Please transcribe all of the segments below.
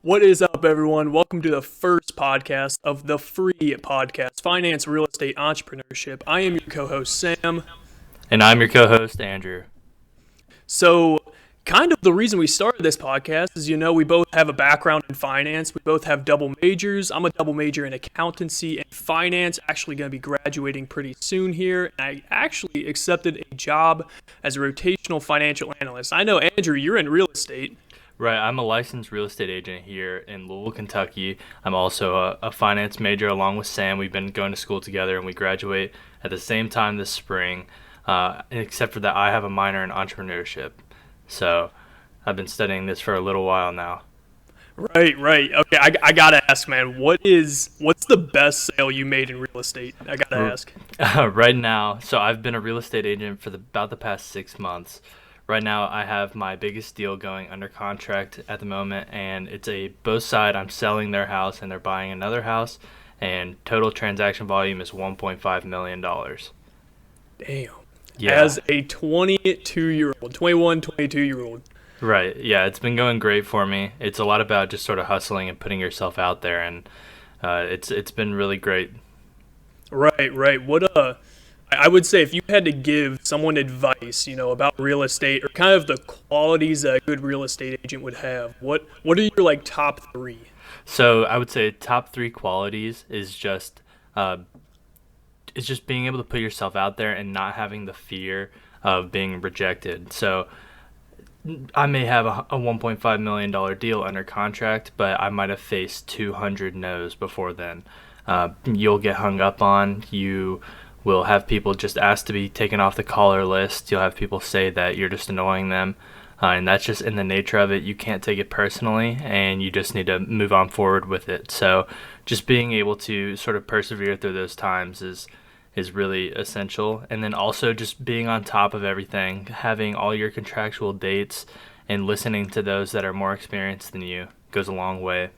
What is up, everyone? Welcome to the first podcast of the F.R.E.E Podcast, Finance, Real Estate, Entrepreneurship. I am your co-host, Sam. And I'm your co-host, Andrew. So, kind of the reason we started this podcast is, we both have a background in finance. We both have double majors. I'm a double major in accountancy and finance, actually going to be graduating pretty soon here. And I actually accepted a job as a rotational financial analyst. I know, Andrew, you're in real estate. Right, I'm a licensed real estate agent here in Louisville, Kentucky. I'm also a finance major along with Sam. We've been going to school together and we graduate at the same time this spring, except for that I have a minor in entrepreneurship. So I've been studying this for a little while now. Right. Okay, I gotta ask, man, what's the best sale you made in real estate? I gotta ask. Right now, so I've been a real estate agent for about the past 6 months. Right now, I have my biggest deal going under contract at the moment, and it's both sides. I'm selling their house, and they're buying another house, and total transaction volume is $1.5 million. Damn. Yeah. As a 22-year-old. Right. Yeah, it's been going great for me. It's a lot about just sort of hustling and putting yourself out there, and it's been really great. Right. I would say if you had to give someone advice, about real estate or kind of the qualities that a good real estate agent would have, what are your top three? So I would say top three qualities is just being able to put yourself out there and not having the fear of being rejected. So I may have a $1.5 million deal under contract, but I might have faced 200 no's before then. You'll get hung up on. You will have people just ask to be taken off the caller list. You'll have people say that you're just annoying them. And that's just in the nature of it. You can't take it personally, and you just need to move on forward with it. So just being able to sort of persevere through those times is really essential. And then also just being on top of everything, having all your contractual dates and listening to those that are more experienced than you goes a long way.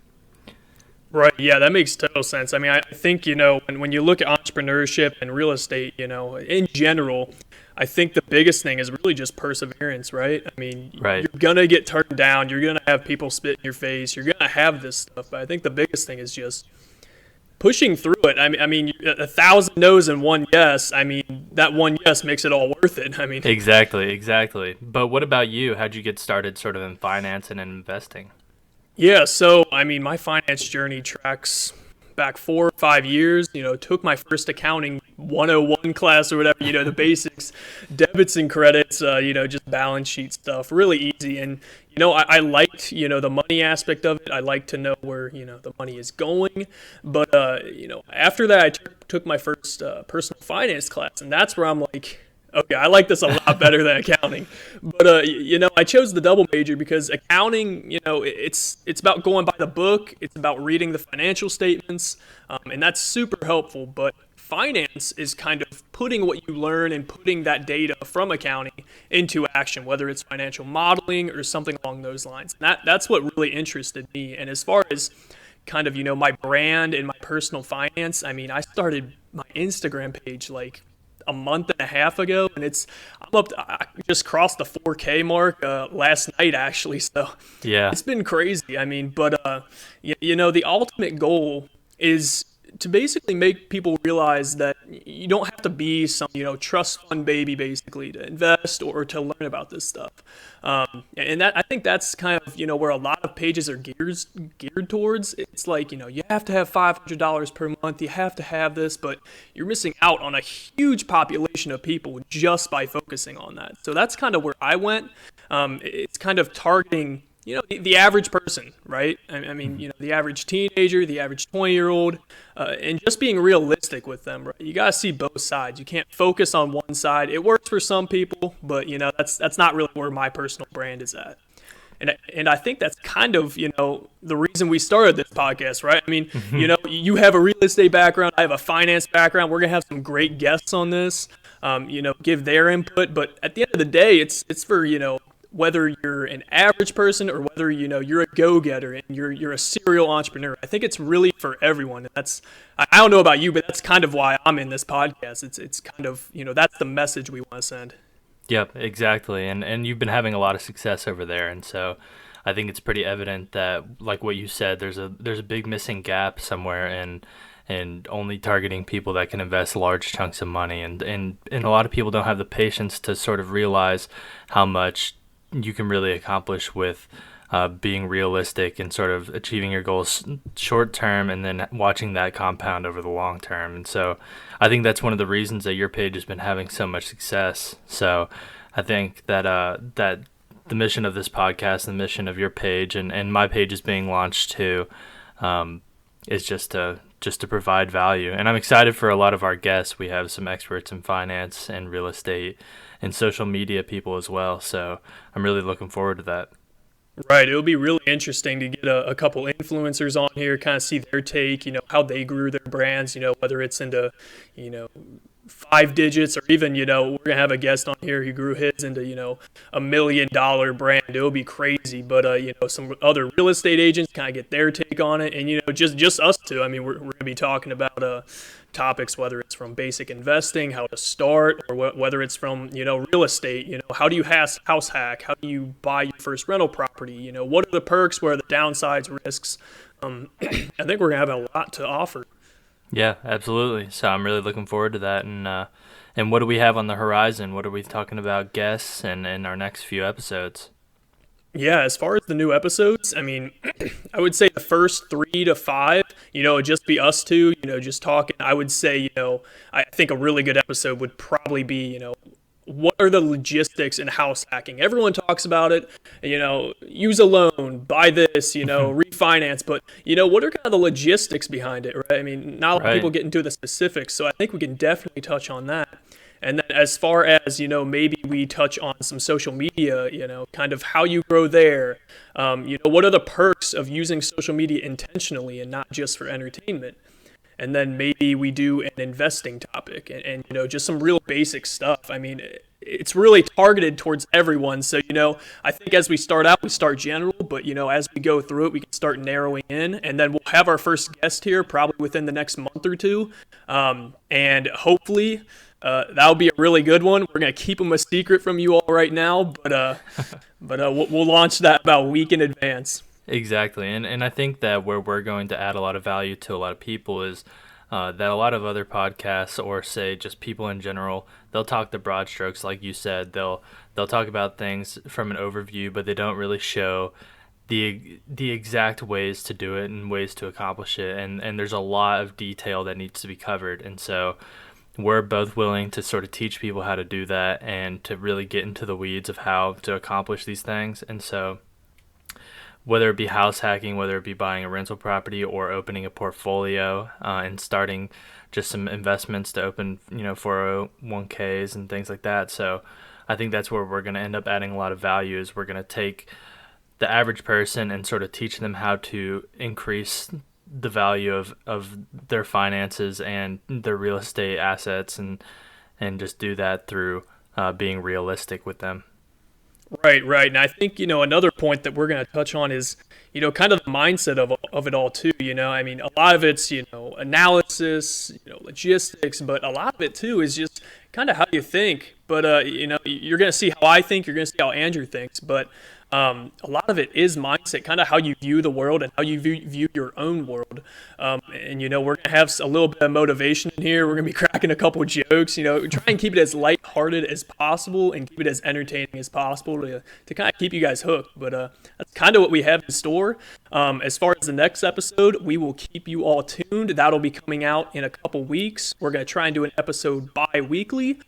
Right. Yeah, that makes total sense. I mean, I think, when you look at entrepreneurship and real estate, in general, I think the biggest thing is really just perseverance, right? I mean, Right. You're going to get turned down. You're going to have people spit in your face. You're going to have this stuff. But I think the biggest thing is just pushing through it. I mean, 1,000 no's and one yes. I mean, that one yes makes it all worth it. I mean, Exactly. But what about you? How'd you get started sort of in finance and in investing? yeah, so I mean, my finance journey tracks back 4 or 5 years. Took my first accounting 101 class or whatever. The basics, debits and credits. Just balance sheet stuff, really easy. And I liked the money aspect of it. I like to know where the money is going. But after that, I took my first personal finance class, and that's where I'm like, okay, I like this a lot better than accounting. But, I chose the double major because accounting, it's about going by the book. It's about reading the financial statements, and that's super helpful. But finance is kind of putting what you learn and putting that data from accounting into action, whether it's financial modeling or something along those lines. And that's what really interested me. And as far as kind of, my brand and my personal finance, I mean, I started my Instagram page a month and a half ago, and I just crossed the 4K mark last night, actually. So Yeah. it's been crazy. I mean, but the ultimate goal is to basically make people realize that you don't have to be some trust fund baby basically to invest or to learn about this stuff. And that I think that's kind of where a lot of pages are geared towards. It's like you have to have $500 per month. You have to have this, but you're missing out on a huge population of people just by focusing on that. So that's kind of where I went. It's kind of targeting the average person, right? I mean, the average teenager, the average 20-year-old, and just being realistic with them, right? You got to see both sides. You can't focus on one side. It works for some people, but, that's not really where my personal brand is at. And I think that's kind of, the reason we started this podcast, right? I mean, you have a real estate background. I have a finance background. We're going to have some great guests on this, give their input. But at the end of the day, it's for, whether you're an average person or whether you're a go-getter and you're a serial entrepreneur. I think it's really for everyone. And that's, I don't know about you, but that's kind of why I'm in this podcast. It's kind of that's the message we want to send. Yep, exactly. And you've been having a lot of success over there, and so I think it's pretty evident that, like what you said, there's a big missing gap somewhere, and only targeting people that can invest large chunks of money, and a lot of people don't have the patience to sort of realize how much you can really accomplish with being realistic and sort of achieving your goals short term and then watching that compound over the long term. And so I think that's one of the reasons that your page has been having so much success. So I think that that the mission of this podcast, the mission of your page, and my page is being launched too, is just to provide value. And I'm excited for a lot of our guests. We have some experts in finance and real estate and social media people as well. So I'm really looking forward to that. Right. It'll be really interesting to get a couple influencers on here, kind of see their take, how they grew their brands, whether it's into, 5 digits, or even, we're going to have a guest on here who grew his into, $1 million brand. It'll be crazy. But, some other real estate agents kind of get their take on it. And, just us two. I mean, we're going to be talking about topics, whether it's from basic investing, how to start, or whether it's from, real estate, how do you house hack? How do you buy your first rental property? What are the perks? What are the downsides, risks? I think we're going to have a lot to offer. Yeah, absolutely. So I'm really looking forward to that. And what do we have on the horizon? What are we talking about guests and in our next few episodes? Yeah, as far as the new episodes, I mean, I would say the first 3 to 5, it'd just be us two, just talking. I would say, I think a really good episode would probably be, what are the logistics in house hacking? Everyone talks about it, use a loan, buy this, refinance, but, what are kind of the logistics behind it, right? I mean, not a lot of people get into the specifics, so I think we can definitely touch on that. And then as far as, maybe we touch on some social media, kind of how you grow there, what are the perks of using social media intentionally and not just for entertainment? And then maybe we do an investing topic and just some real basic stuff. I mean, it's really targeted towards everyone. So, I think as we start out, we start general, but, as we go through it, we can start narrowing in. And then we'll have our first guest here probably within the next month or two. And hopefully that'll be a really good one. We're going to keep them a secret from you all right now, but we'll launch that about a week in advance. Exactly. And I think that where we're going to add a lot of value to a lot of people is that a lot of other podcasts, or say just people in general, they'll talk the broad strokes, like you said. They'll talk about things from an overview, but they don't really show the exact ways to do it and ways to accomplish it. And there's a lot of detail that needs to be covered. And so we're both willing to sort of teach people how to do that and to really get into the weeds of how to accomplish these things. And so whether it be house hacking, whether it be buying a rental property or opening a portfolio and starting just some investments to open, 401ks and things like that. So I think that's where we're going to end up adding a lot of value, is we're going to take the average person and sort of teach them how to increase the value of their finances and their real estate assets, and just do that through being realistic with them. Right. And I think, another point that we're going to touch on is, kind of the mindset of it all too. I mean, a lot of it's, analysis, logistics, but a lot of it too is just kind of how you think. But, you're going to see how I think, you're going to see how Andrew thinks, but a lot of it is mindset, kind of how you view the world and how you view your own world. And, we're going to have a little bit of motivation in here. We're going to be cracking a couple of jokes, try and keep it as lighthearted as possible and keep it as entertaining as possible to kind of keep you guys hooked. But that's kind of what we have in store. As far as the next episode, we will keep you all tuned. That'll be coming out in a couple weeks. We're going to try and do an episode bi-weekly,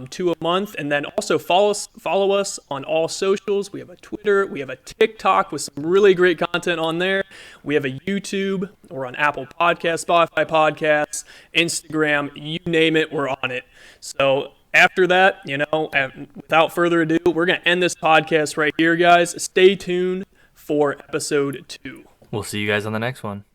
2 a month. And then also follow us on all socials. We have a Twitter. We have a TikTok with some really great content on there. We have a YouTube. We're on Apple Podcasts, Spotify Podcasts, Instagram, you name it, we're on it. So after that, without further ado, we're going to end this podcast right here, guys. Stay tuned for episode 2. We'll see you guys on the next one.